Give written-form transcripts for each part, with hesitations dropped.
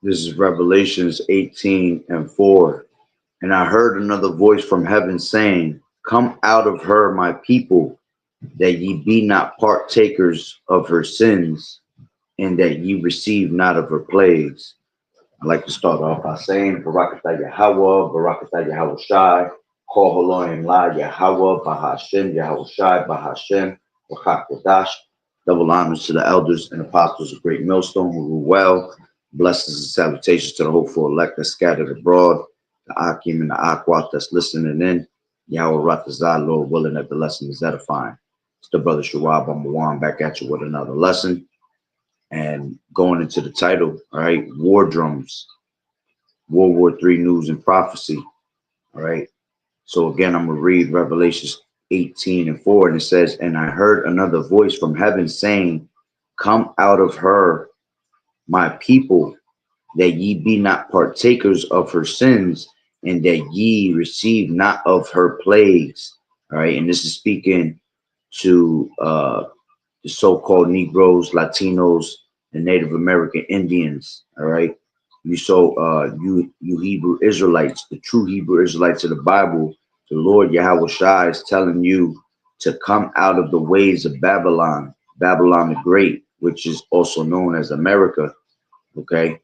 This is Revelations 18:4. And I heard another voice from heaven saying, come out of her, my people, that ye be not partakers of her sins, and that ye receive not of her plagues. I'd like to start off by saying, Barakatah Yahweh, Barakatah Yahweh Shai, Kol Haloim La Yahweh, Bahashem, Yahweh Shai, Bahashem, Bachakodash. Double honors to the elders and apostles of Great Millstone who rule well. Blessings and salutations to the hopeful elect that scattered abroad, the Akim and the Akwat that's listening in. Yahweh Ratazah, Lord willing that the lesson is edifying. It's the brother Shawab Amawan back at you with another lesson. And going into the title, all right, War Drums, World War III News and Prophecy, all right. So again, I'm going to read Revelations 18:4, and it says, and I heard another voice from heaven saying, come out of her, my people, that ye be not partakers of her sins, and that ye receive not of her plagues. All right, and this is speaking to the so-called Negroes, Latinos, and Native American Indians. All right, you Hebrew Israelites, the true Hebrew Israelites of the Bible. The Lord Yahweh Shai is telling you to come out of the ways of Babylon, Babylon the Great, which is also known as America. Okay,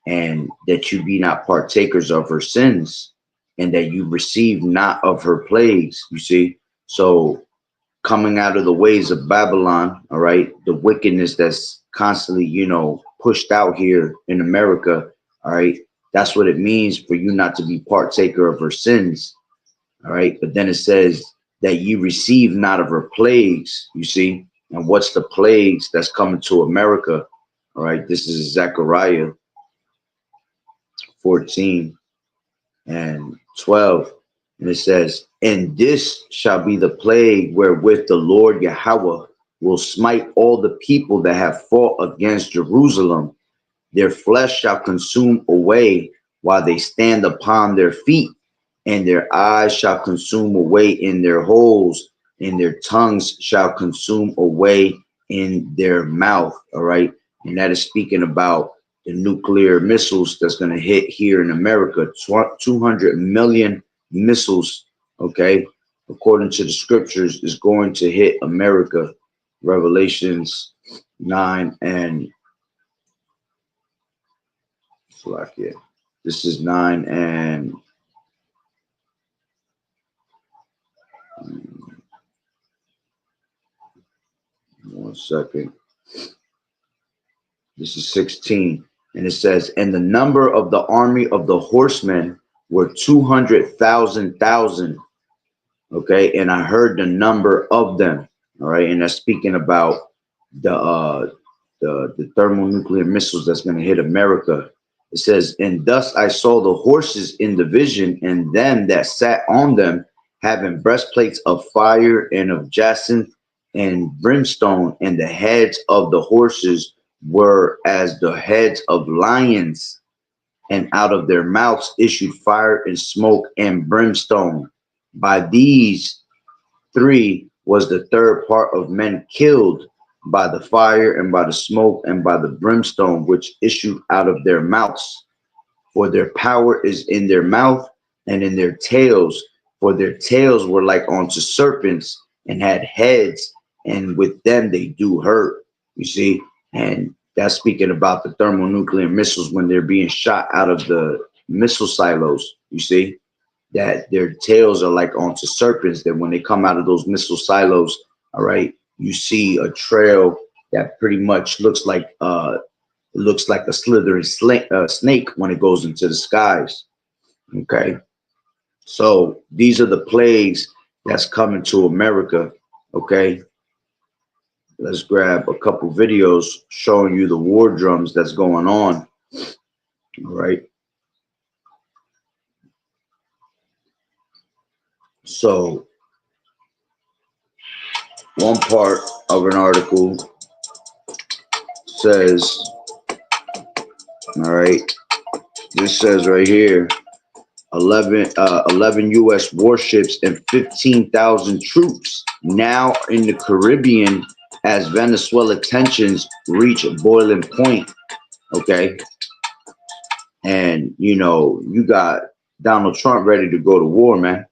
and that you be not partakers of her sins, and that you receive not of her plagues. You see, so coming out of the ways of Babylon, all right, the wickedness that's constantly, pushed out here in America, all right, that's what it means for you not to be partaker of her sins, all right. But then it says that you receive not of her plagues, you see, and what's the plagues that's coming to America, all right. This is Zechariah 14:12, and it says, and this shall be the plague wherewith the Lord Yahweh will smite all the people that have fought against Jerusalem. Their flesh shall consume away while they stand upon their feet, and their eyes shall consume away in their holes, and their tongues shall consume away in their mouth. All right, and that is speaking about the nuclear missiles that's going to hit here in America. 200 million missiles, okay, according to the scriptures, is going to hit America. Revelations 9 and this is 9 and 1 second. This is 16, and it says, and the number of the army of the horsemen were 200,000. Okay, and I heard the number of them. All right, and that's speaking about the thermonuclear missiles that's going to hit America. It says, and thus I saw the horses in the vision, and them that sat on them, having breastplates of fire and of jacinth and brimstone, and the heads of the horses were as the heads of lions, and out of their mouths issued fire and smoke and brimstone. By these three was the third part of men killed, by the fire and by the smoke and by the brimstone which issued out of their mouths. For their power is in their mouth and in their tails, for their tails were like unto serpents and had heads, and with them they do hurt. You see, and that's speaking about the thermonuclear missiles when they're being shot out of the missile silos. You see, that their tails are like onto serpents, that when they come out of those missile silos, all right, you see a trail that pretty much looks like a slithering snake when it goes into the skies. Okay, so these are the plagues that's coming to America. Okay, let's grab a couple videos showing you the war drums that's going on. All right, so one part of an article says, all right, this says right here, 11 U.S. warships and 15,000 troops now in the Caribbean as Venezuela tensions reach a boiling point. Okay, And, you know, you got Donald Trump ready to go to war, man,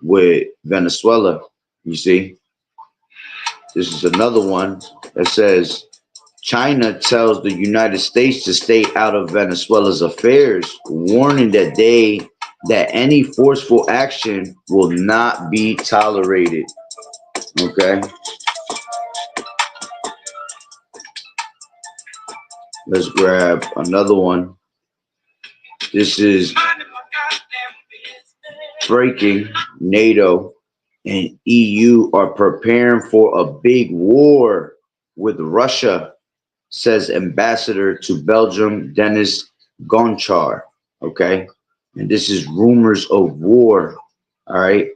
with Venezuela. You see, this is another one that says China tells the United States to stay out of Venezuela's affairs, warning that any forceful action will not be tolerated. Okay, let's grab another one. This is breaking. NATO and EU are preparing for a big war with Russia, says Ambassador to Belgium Dennis Gonchar. Okay, and this is rumors of war. All right,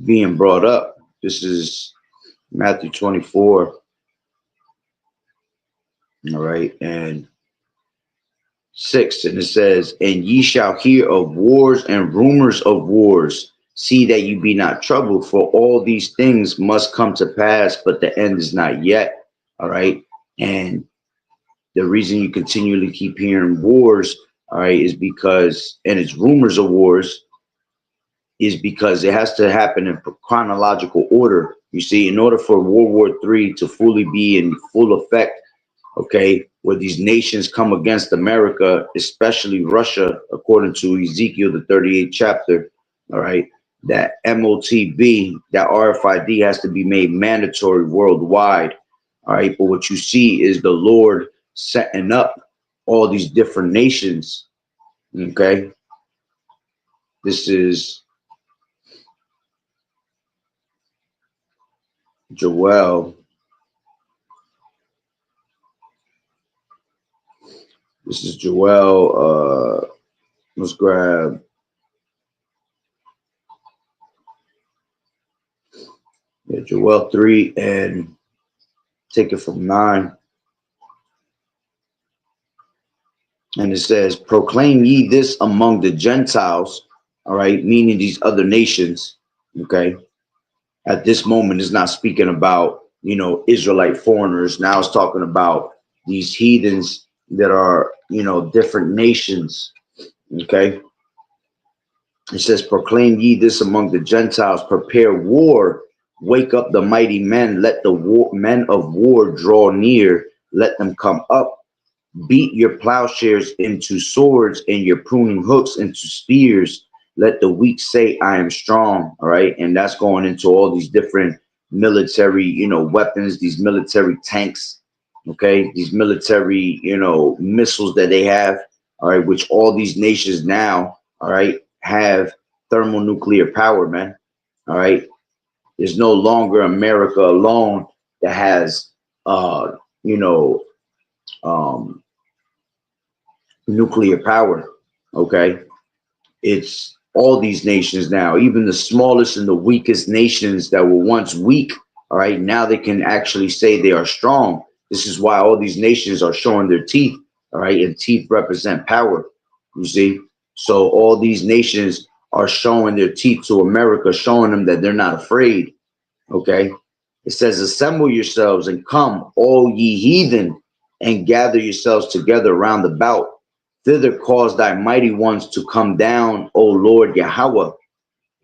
being brought up. This is Matthew 24. All right, and 6, and it says, "And ye shall hear of wars and rumors of wars. See that you be not troubled, for all these things must come to pass, but the end is not yet." All right, and the reason you continually keep hearing wars, all right, is because, and it's rumors of wars, is because it has to happen in chronological order. You see, in order for World War III to fully be in full effect, okay, where these nations come against America, especially Russia, according to Ezekiel, the 38th chapter, all right, that MOTB, that RFID has to be made mandatory worldwide, all right. But what you see is the Lord setting up all these different nations, okay. This is Joel. This is Joel. Let's grab. Yeah, Joel 3 and take it from 9. And it says, "Proclaim ye this among the Gentiles," all right, meaning these other nations, okay. At this moment, it's not speaking about, you know, Israelite foreigners. Now it's talking about these heathens that are, you know, different nations, okay. It says, "Proclaim ye this among the Gentiles, prepare war, wake up the mighty men, let the men of war draw near, let them come up. Beat your plowshares into swords and your pruning hooks into spears. Let the weak say, I am strong." All right. And that's going into all these different military, you know, weapons, these military tanks. Okay. These military, you know, missiles that they have. All right. Which all these nations now, all right, have thermonuclear power, man. All right. There's no longer America alone that has, you know, um, nuclear power. Okay. It's all these nations now, even the smallest and the weakest nations that were once weak. All right. Now they can actually say they are strong. This is why all these nations are showing their teeth. All right. And teeth represent power. You see? So all these nations are showing their teeth to America, showing them that they're not afraid. Okay. It says, "Assemble yourselves and come, all ye heathen, and gather yourselves together round about. Thither cause thy mighty ones to come down, O Lord Yahweh.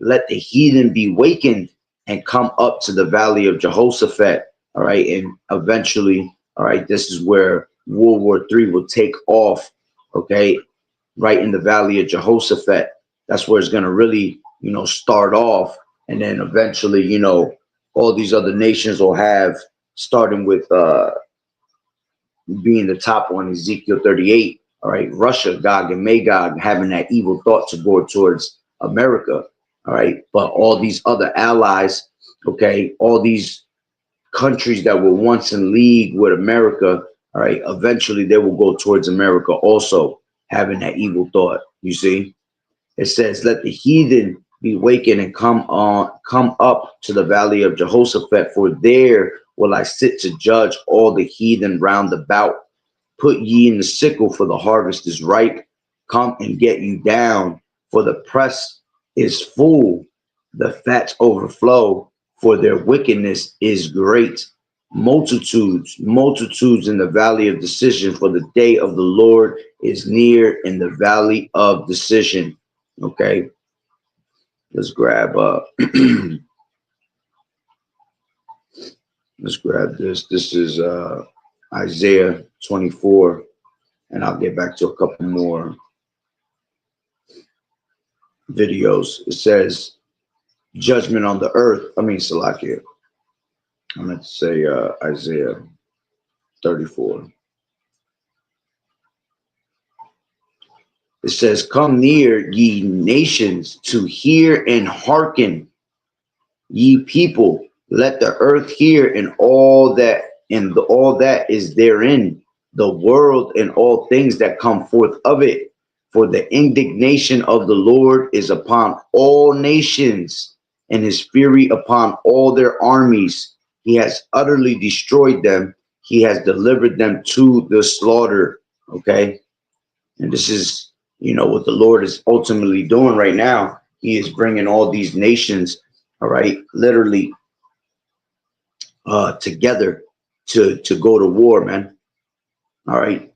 Let the heathen be wakened and come up to the valley of Jehoshaphat." All right. And eventually, all right, this is where World War III will take off. Okay. Right in the valley of Jehoshaphat. That's where it's going to really, you know, start off. And then eventually, you know, all these other nations will have, starting with being the top one, Ezekiel 38. All right, Russia, Gog and Magog, having that evil thought to go towards America. All right, but all these other allies, okay, all these countries that were once in league with America, all right, eventually they will go towards America also, having that evil thought. You see, it says, "Let the heathen be wakened and come up to the valley of Jehoshaphat, for there will I sit to judge all the heathen round about. Put ye in the sickle, for the harvest is ripe. Come and get you down, for the press is full. The fats overflow, for their wickedness is great." Multitudes, multitudes in the valley of decision, for the day of the Lord is near in the valley of decision. Okay, let's grab let's grab this. This is Isaiah 24, and I'll get back to a couple more videos. It says judgment on the earth. I mean Salakia. I meant to say Isaiah 34. It says, come near, ye nations, to hear and hearken, ye people. Let the earth hear and all that is therein, the world and all things that come forth of it. For the indignation of the Lord is upon all nations, and his fury upon all their armies. He has utterly destroyed them. He has delivered them to the slaughter. Okay. And this is, what the Lord is ultimately doing right now. He is bringing all these nations, all right, literally together to go to war, man. All right,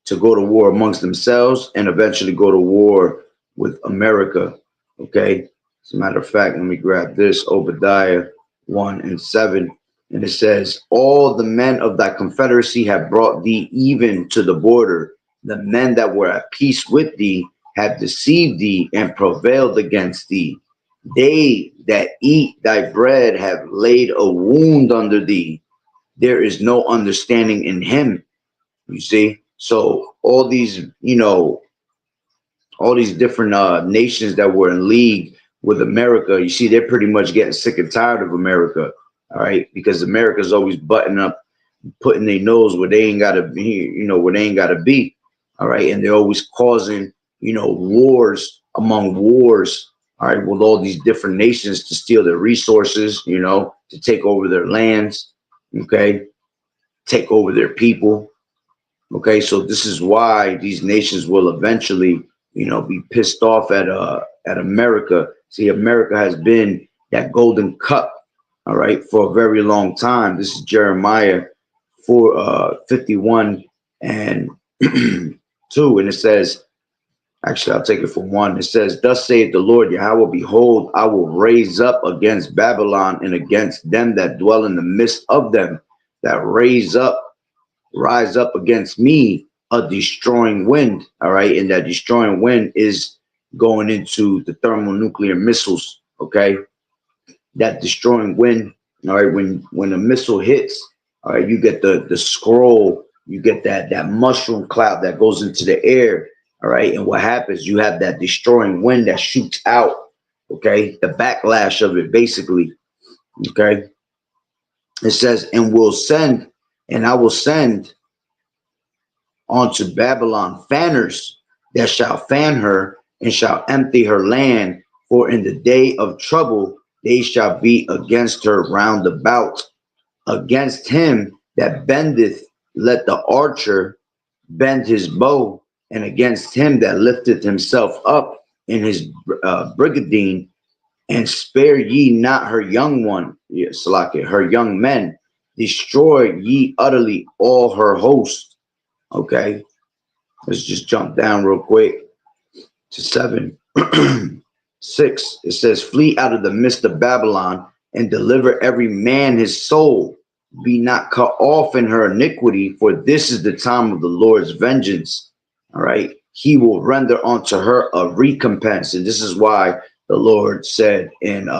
to go to war amongst themselves and eventually go to war with America. Okay. As a matter of fact, let me grab this Obadiah 1:7. And it says, all the men of thy confederacy have brought thee even to the border. The men that were at peace with thee have deceived thee and prevailed against thee. They that eat thy bread have laid a wound under thee. There is no understanding in him. You see? So all these, all these different nations that were in league with America, you see, they're pretty much getting sick and tired of America. All right, because America's always butting up, putting their nose where they ain't gotta be, where they ain't gotta be. All right, and they're always causing, wars among wars. All right, with all these different nations to steal their resources, to take over their lands. Okay, take over their people. Okay, so this is why these nations will eventually, be pissed off at America. See, America has been that golden cup, all right, for a very long time. This is Jeremiah 51 and 2, and it says, actually, I'll take it from 1. It says, thus saith the Lord Yahweh, behold, I will raise up against Babylon and against them that dwell in the midst of them, that rise up against me a destroying wind. All right, and that destroying wind is going into the thermonuclear missiles. Okay, that destroying wind. All right, when a missile hits, all right, you get the scroll, you get that mushroom cloud that goes into the air. All right, and what happens? You have that destroying wind that shoots out. Okay, the backlash of it, basically. Okay, it says, and I will send unto Babylon fanners that shall fan her and shall empty her land. For in the day of trouble they shall be against her round about. Against him that bendeth, let the archer bend his bow, and against him that lifteth himself up in his brigadine, and spare ye not her young one, Salakia, her young men. Destroy ye utterly all her host. Okay, let's just jump down real quick to 7. 6. It says, flee out of the midst of Babylon and deliver every man his soul. Be not cut off in her iniquity, for this is the time of the Lord's vengeance. All right. He will render unto her a recompense. And this is why the Lord said in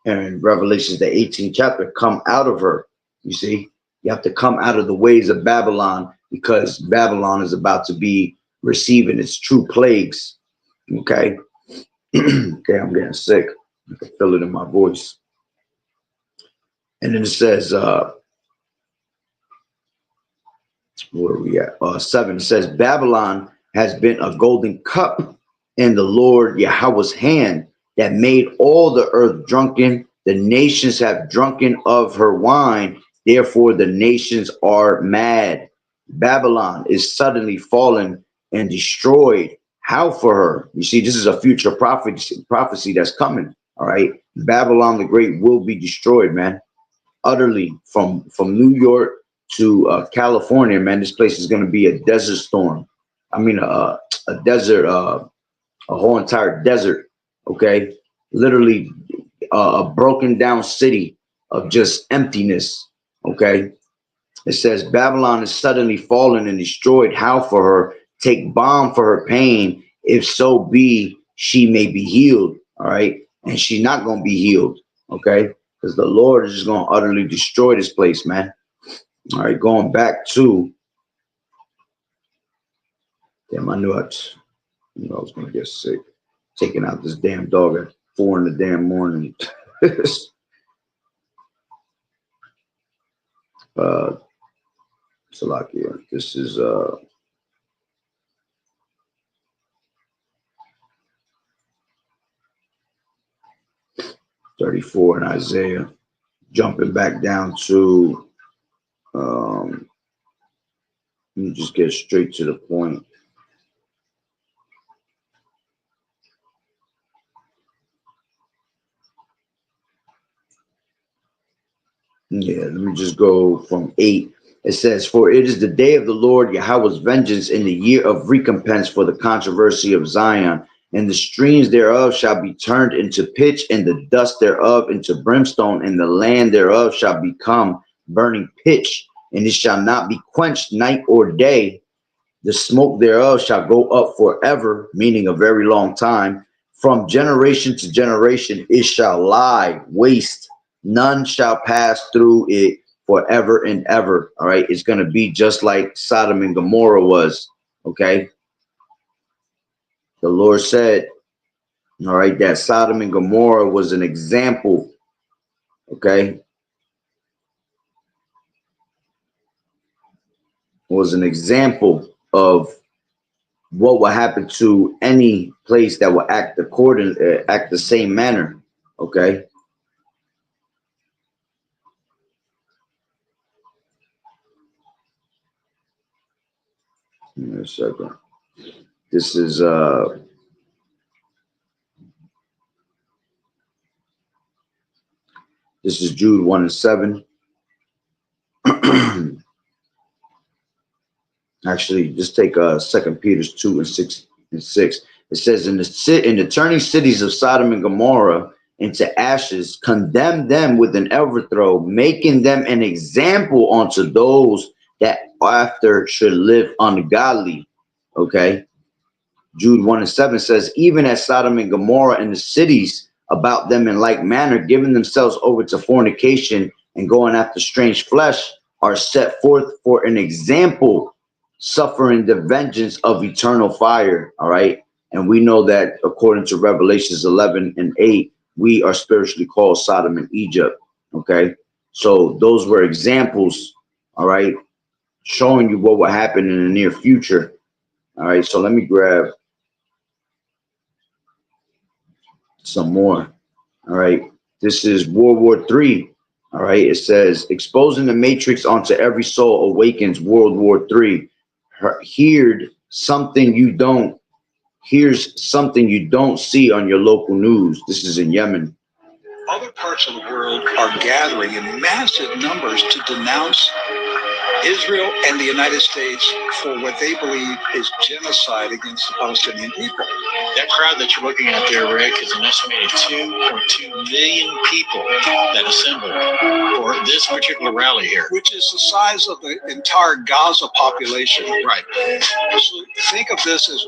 Revelations, the 18th chapter, come out of her. You see, you have to come out of the ways of Babylon, because Babylon is about to be receiving its true plagues. Okay. Okay, I'm getting sick. I can feel it in my voice. And then it says, where are we at? 7. It says, Babylon has been a golden cup in the Lord Yahweh's hand, that made all the earth drunken. The nations have drunken of her wine. Therefore, the nations are mad. Babylon is suddenly fallen and destroyed. How for her? You see, this is a future prophecy that's coming. All right. Babylon the Great will be destroyed, man. utterly from New York to California, man. This place is going to be a desert storm. I mean, a desert, a whole entire desert. Okay, literally a broken down city of just emptiness. Okay, it says Babylon is suddenly fallen and destroyed. How for her? Take balm for her pain, if so be she may be healed. All right, and she's not going to be healed. Okay, because the Lord is just going to utterly destroy this place, man. All right, going back to, damn, I was going to get sick. Taking out this damn dog at 4 in the damn morning. uh, Salakia. This is 34 in Isaiah. Jumping back down to, let me just get straight to the point. Yeah, let me just go from 8. It says, for it is the day of the Lord Yahweh's vengeance in the year of recompense for the controversy of Zion. And the streams thereof shall be turned into pitch, and the dust thereof into brimstone, and the land thereof shall become burning pitch, and it shall not be quenched night or day. The smoke thereof shall go up forever, meaning a very long time. From generation to generation it shall lie waste. None shall pass through it forever and ever. All right. It's going to be just like Sodom and Gomorrah was. Okay. The Lord said, all right, that Sodom and Gomorrah was an example. Okay. Was an example of what will happen to any place that will act act the same manner. Okay. Give me a second. This is Jude 1 and 7. Actually, just take 2 Peter 2 and 6 and 6. It says, in the turning cities of Sodom and Gomorrah into ashes, condemn them with an overthrow, making them an example unto those that after should live ungodly. Okay. Jude 1 and 7 says, even as Sodom and Gomorrah and the cities about them in like manner, giving themselves over to fornication and going after strange flesh, are set forth for an example, suffering the vengeance of eternal fire. All right. And we know that according to Revelations 11 and 8, we are spiritually called Sodom and Egypt. Okay. So those were examples. All right. Showing you what will happen in the near future. All right. So let me grab some more. All right. This is World War III. All right. It says, exposing the matrix onto every soul awakens World War III. Here's something you don't see on your local news. This is in Yemen. Other parts of the world are gathering in massive numbers to denounce Israel and the United States for what they believe is genocide against the Palestinian people. That crowd that you're looking at there, Rick, is an estimated 2.2 million people that assembled for this particular rally here. Which is the size of the entire Gaza population. Right. So think of this as,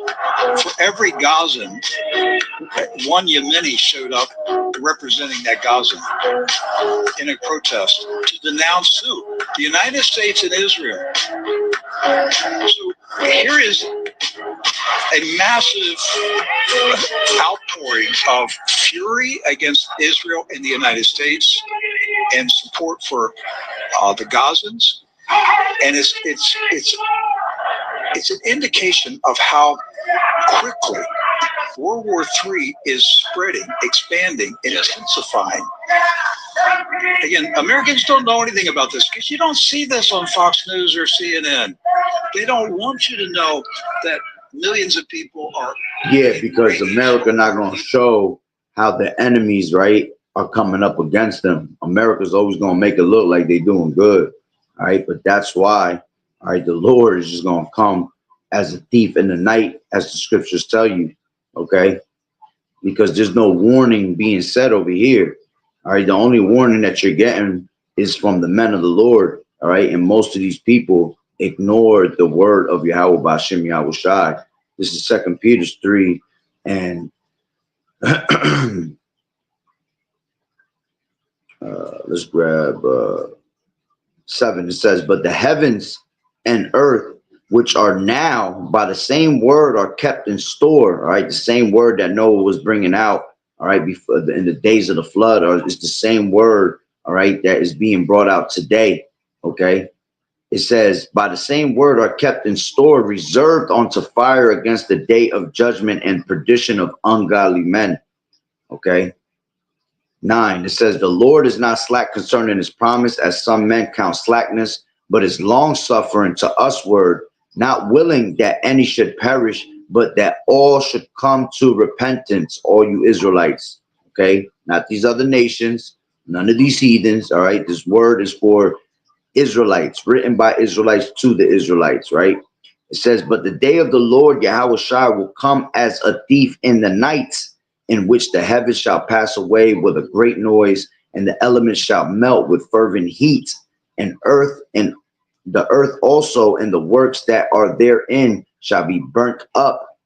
for every Gazan, one Yemeni showed up representing that Gazan in a protest to denounce who? The United States and Israel. So here is a massive outpouring of fury against Israel and the United States and support for the Gazans. And it's an indication of how quickly World War III is spreading, expanding, and intensifying. Again, Americans don't know anything about this because you don't see this on Fox News or CNN. They don't want you to know that millions of people are. Yeah, because America not going to show how the enemies, right, are coming up against them. America's always going to make it look like they're doing good. All right. But that's why, all right, the Lord is just going to come as a thief in the night, as the scriptures tell you. Okay. Because there's no warning being said over here. All right. The only warning that you're getting is from the men of the Lord. All right. And most of these people ignore the word of Yahweh Bashim Yahweh Shai. This is 2 Peter 3 and let's grab 7. It says, but the heavens and earth, which are now by the same word, are kept in store. All right. The same word that Noah was bringing out. All right. Before in the days of the flood, or it's the same word. All right. That is being brought out today. Okay. It says, by the same word are kept in store, reserved unto fire against the day of judgment and perdition of ungodly men. Okay. 9, it says, the Lord is not slack concerning his promise, as some men count slackness, but is long suffering to usward, not willing that any should perish, but that all should come to repentance, all you Israelites. Okay. Not these other nations, none of these heathens. All right. This word is for Israelites, written by Israelites to the Israelites, right? It says, but the day of the Lord Yahweh Shai will come as a thief in the night, in which the heavens shall pass away with a great noise, and the elements shall melt with fervent heat, and the earth also and the works that are therein shall be burnt up.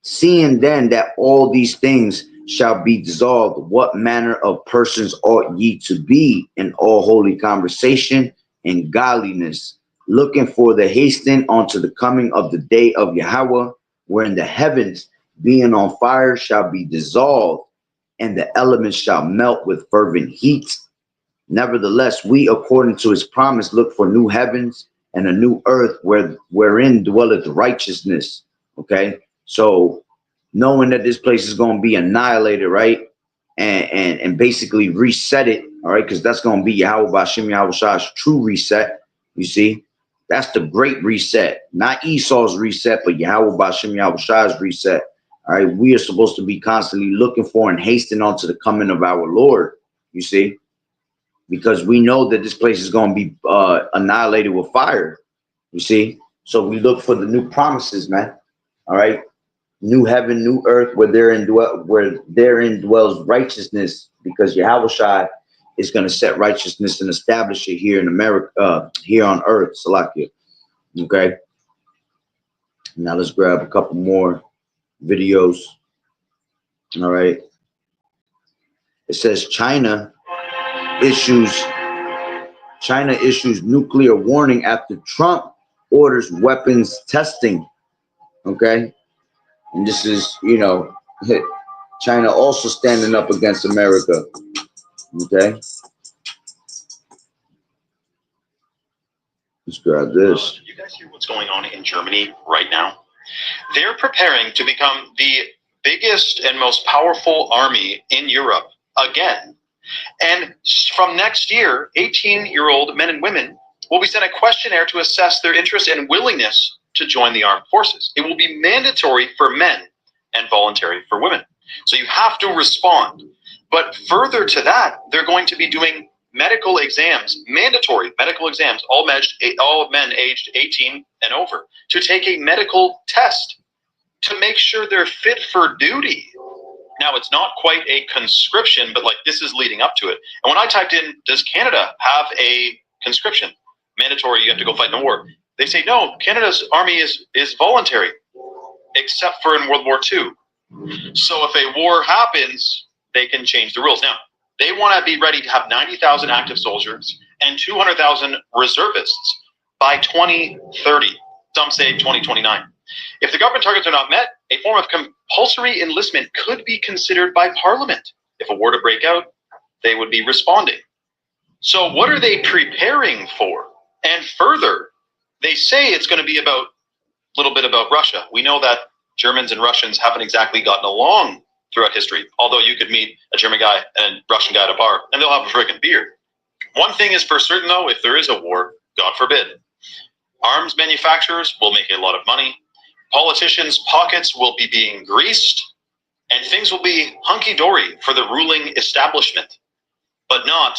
Seeing then that all these things shall be dissolved, what manner of persons ought ye to be in all holy conversation and godliness, looking for the hastening unto the coming of the day of Yahweh, wherein the heavens being on fire shall be dissolved, and the elements shall melt with fervent heat. Nevertheless, we, according to his promise, look for new heavens and a new earth wherein dwelleth righteousness. Okay. So knowing that this place is going to be annihilated, right? And basically reset it, all right? Because that's going to be Yahweh Bashim Yahweh Shai's true reset. You see, that's the great reset, not Esau's reset, but Yahweh Bashim Yahweh Shai's reset. All right, we are supposed to be constantly looking for and hastening on to the coming of our Lord. You see, because we know that this place is going to be annihilated with fire. You see, so we look for the new promises, man. All right. New heaven, new earth, where therein dwells righteousness, because Yahweh Shai is going to set righteousness and establish it here in America, here on earth, Salakia. Okay. Now let's grab a couple more videos. All right. It says China issues nuclear warning after Trump orders weapons testing. Okay. And this is, China also standing up against America. Okay. Let's grab this. You guys hear what's going on in Germany right now? They're preparing to become the biggest and most powerful army in Europe again. And from next year, 18-year-old men and women will be sent a questionnaire to assess their interest and willingness to join the armed forces. It will be mandatory for men and voluntary for women. So you have to respond. But further to that, they're going to be doing medical exams, mandatory medical exams, all men aged 18 and over, to take a medical test to make sure they're fit for duty. Now, it's not quite a conscription, but like this is leading up to it. And when I typed in, does Canada have a conscription? Mandatory, you have to go fight in a war. They say, no, Canada's army is voluntary, except for in World War II. So if a war happens, they can change the rules. Now, they want to be ready to have 90,000 active soldiers and 200,000 reservists by 2030. Some say 2029. If the government targets are not met, a form of compulsory enlistment could be considered by Parliament. If a war to break out, they would be responding. So what are they preparing for? And further, they say it's going to be a little bit about Russia. We know that Germans and Russians haven't exactly gotten along throughout history, although you could meet a German guy and a Russian guy at a bar, and they'll have a freaking beer. One thing is for certain, though, if there is a war, God forbid, arms manufacturers will make a lot of money, politicians' pockets will be being greased, and things will be hunky-dory for the ruling establishment. but not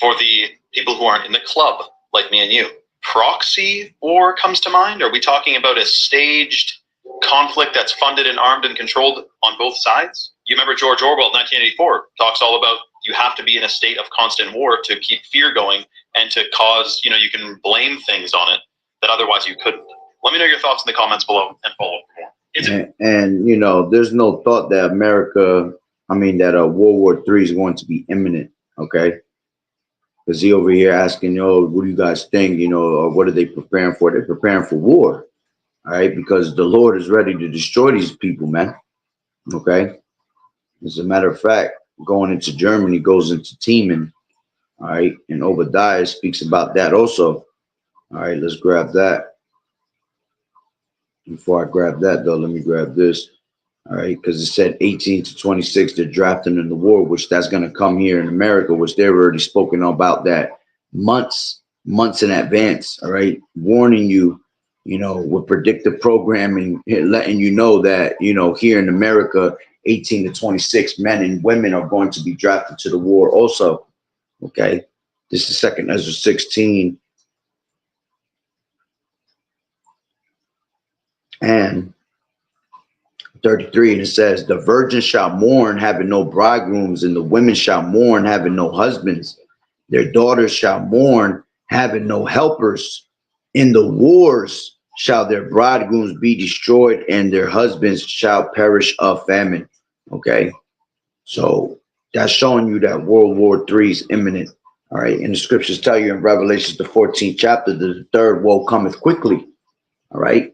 for the people who aren't in the club, like me and you. Proxy war comes to mind? Are we talking about a staged conflict that's funded and armed and controlled on both sides? You remember George Orwell, 1984, talks all about you have to be in a state of constant war to keep fear going and to cause, you can blame things on it that otherwise you couldn't. Let me know your thoughts in the comments below and follow for more. And there's no thought that World War III is going to be imminent, okay? Because he over here asking, what do you guys think, or what are they preparing for? They're preparing for war, all right? Because the Lord is ready to destroy these people, man, okay? As a matter of fact, going into Germany goes into Teeman, all right? And Obadiah speaks about that also. All right, let's grab that. Before I grab that, though, let me grab this. All right, because it said 18 to 26, they're drafting in the war, which that's going to come here in America, which they've already spoken about that months in advance. All right, warning you, with predictive programming, letting you know that, here in America, 18 to 26 men and women are going to be drafted to the war also. Okay, this is 2 Ezra 16. And 33, and it says, the virgins shall mourn, having no bridegrooms, and the women shall mourn, having no husbands. Their daughters shall mourn, having no helpers. In the wars shall their bridegrooms be destroyed, and their husbands shall perish of famine. Okay, so that's showing you that World War III is imminent. All right, and the scriptures tell you in Revelation, the 14th chapter, that the third woe cometh quickly. All right.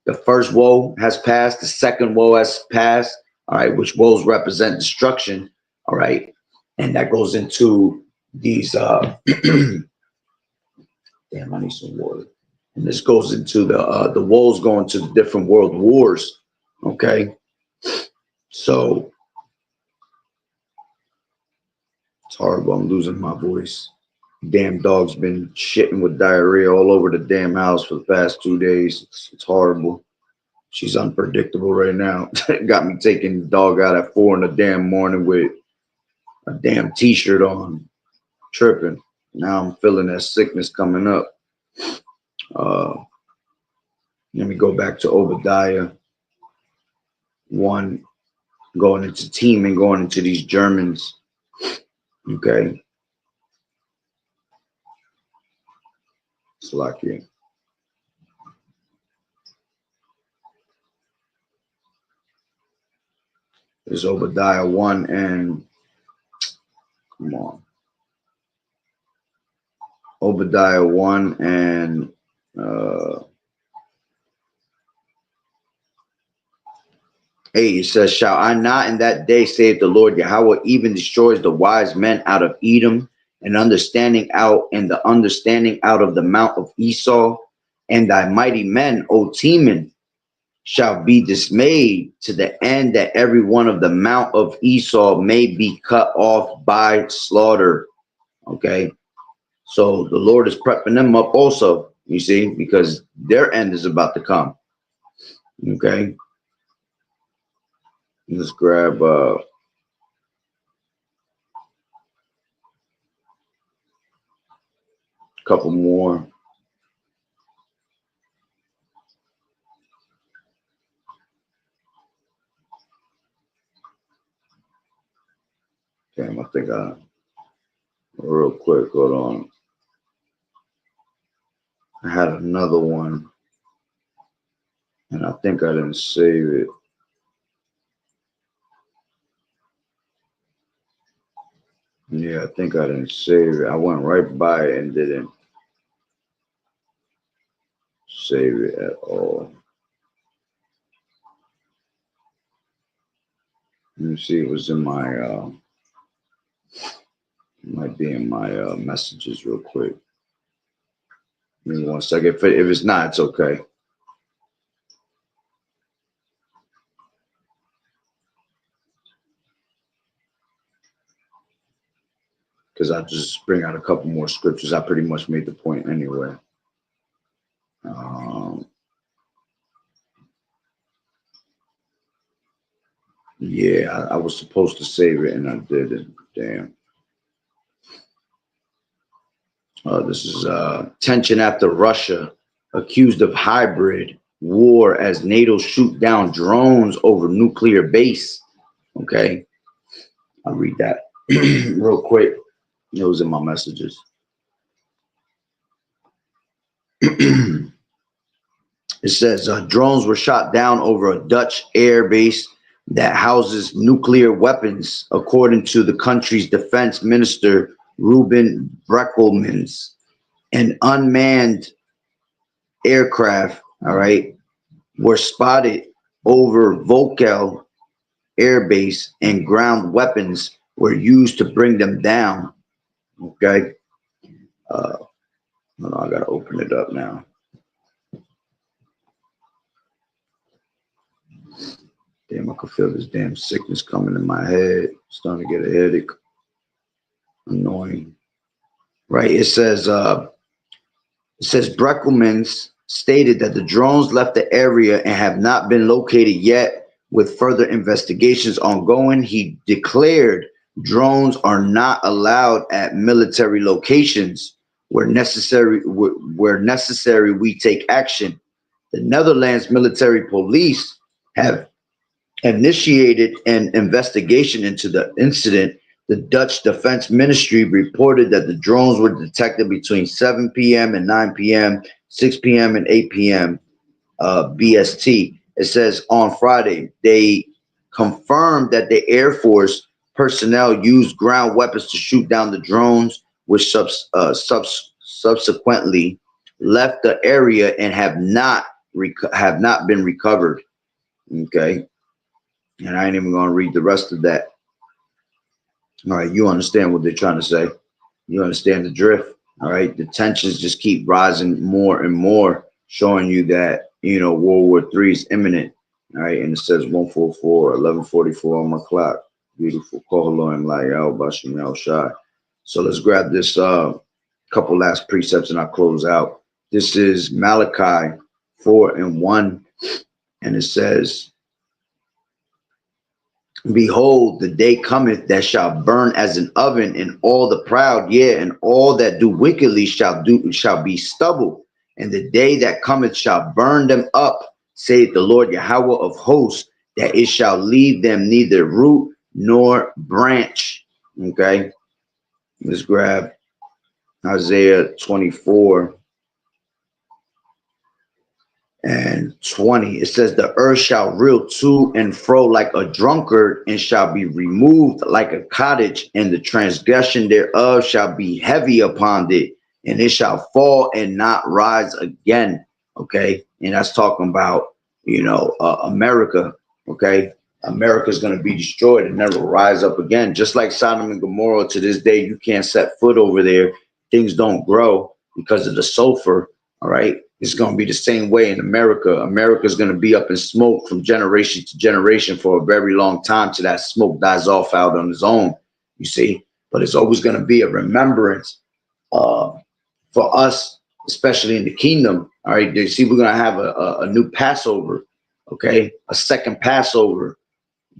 The first woe has passed. The second woe has passed. All right, which woes represent destruction. All right, and that goes into these. Damn, I need some water. And this goes into the woes going to the different world wars. Okay, so it's horrible. I'm losing my voice. Damn dog's been shitting with diarrhea all over the damn house for the past 2 days. It's horrible. She's unpredictable right now. Got me taking the dog out at 4 in the damn morning with a damn t-shirt on, tripping. Now I'm feeling that sickness coming up. Let me go back to Obadiah 1, going into team and going into these Germans. Okay. Slovakia. There's Obadiah 1 and come on. Obadiah 1 and 8, it says, shall I not in that day, saith the Lord Yahweh, even destroys the wise men out of Edom, and the understanding out of the mount of Esau, and thy mighty men, O Teman, shall be dismayed, to the end that every one of the mount of Esau may be cut off by slaughter. Okay, so the Lord is prepping them up also, you see, because their end is about to come. Okay, let's grab couple more. Damn, I think real quick, hold on. I had another one, and I think I didn't save it. Yeah, I think I didn't save it. I went right by it and didn't save it at all. Let me see, it was in my might be in my messages real quick. Give me 1 second. If it's not, it's okay. Because I just bring out a couple more scriptures. I pretty much made the point anyway. Yeah, I was supposed to save it and I didn't. Damn. This is tension after Russia accused of hybrid war as NATO shoot down drones over nuclear base. Okay, I'll read that real quick. Those are my messages. It says drones were shot down over a Dutch air base that houses nuclear weapons, according to the country's defense minister, Ruben Brekelmans. An unmanned aircraft, all right, were spotted over Volkel Air Base, and ground weapons were used to bring them down. Okay. Hold on, I gotta open it up now. Damn, I can feel this damn sickness coming in my head. Starting to get a headache. Annoying. Right. It says Breckelmans stated that the drones left the area and have not been located yet, with further investigations ongoing. He declared drones are not allowed at military locations. Where necessary, we take action. The Netherlands military police have initiated an investigation into the incident. The Dutch Defense Ministry reported that the drones were detected between 7 p.m. and 9 p.m., 6 p.m. and 8 p.m. BST. It says on Friday, they confirmed that the Air Force personnel used ground weapons to shoot down the drones, which subsequently left the area and have not been recovered. Okay, and I ain't even gonna read the rest of that. All right, you understand what they're trying to say. You understand the drift. All right, the tensions just keep rising more and more, showing you that, World War III is imminent. All right, and it says 144, 1144 on my clock. Beautiful. Kohaloim Layao Bashim El Shai. So let's grab this couple last precepts and I'll close out. This is Malachi 4:1, and it says, behold, the day cometh that shall burn as an oven, and all the proud, yea, and all that do wickedly shall be stubble. And the day that cometh shall burn them up, saith the Lord Yahweh of hosts, that it shall leave them neither root nor branch. Okay, let's grab Isaiah 24:20. It says, the earth shall reel to and fro like a drunkard, and shall be removed like a cottage, and the transgression thereof shall be heavy upon it, and it shall fall and not rise again. Okay, and that's talking about America. Okay, America is going to be destroyed and never rise up again, just like Sodom and Gomorrah. To this day, you can't set foot over there. Things don't grow because of the sulfur. All right, it's going to be the same way in America. America is going to be up in smoke from generation to generation for a very long time, till that smoke dies off out on its own, you see. But it's always going to be a remembrance for us, especially in the kingdom. All right, you see, we're going to have a new Passover, okay, a second Passover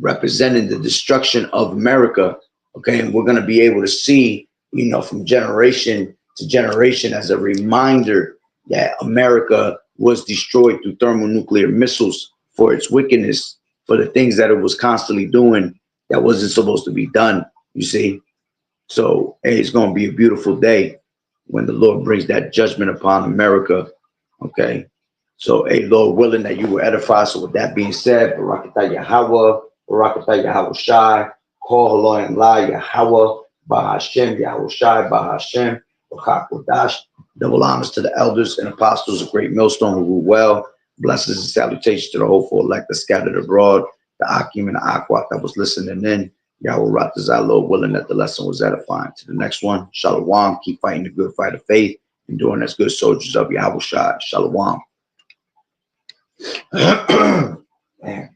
representing the destruction of America, okay, and we're going to be able to see, from generation to generation as a reminder that America was destroyed through thermonuclear missiles for its wickedness, for the things that it was constantly doing that wasn't supposed to be done, you see. So, hey, it's going to be a beautiful day when the Lord brings that judgment upon America, okay. So, hey, Lord willing that you will edify. So with that being said, Barakatah Yahweh, Barakatah Yahweh Shai, Call Haloim La Yahweh, Bahashem, Yahweh Shai, Bahashem, Bakakodash. Double honors to the elders and apostles of Great Millstone who rule well. Blessings and salutations to the hopeful elect that scattered abroad, the Akim and the Akwat that was listening in. Yahweh Ratazah, Lord willing that the lesson was edifying. To the next one, Shalom. Keep fighting the good fight of faith, enduring as good soldiers of Yahweh Shai. Shalom. Man.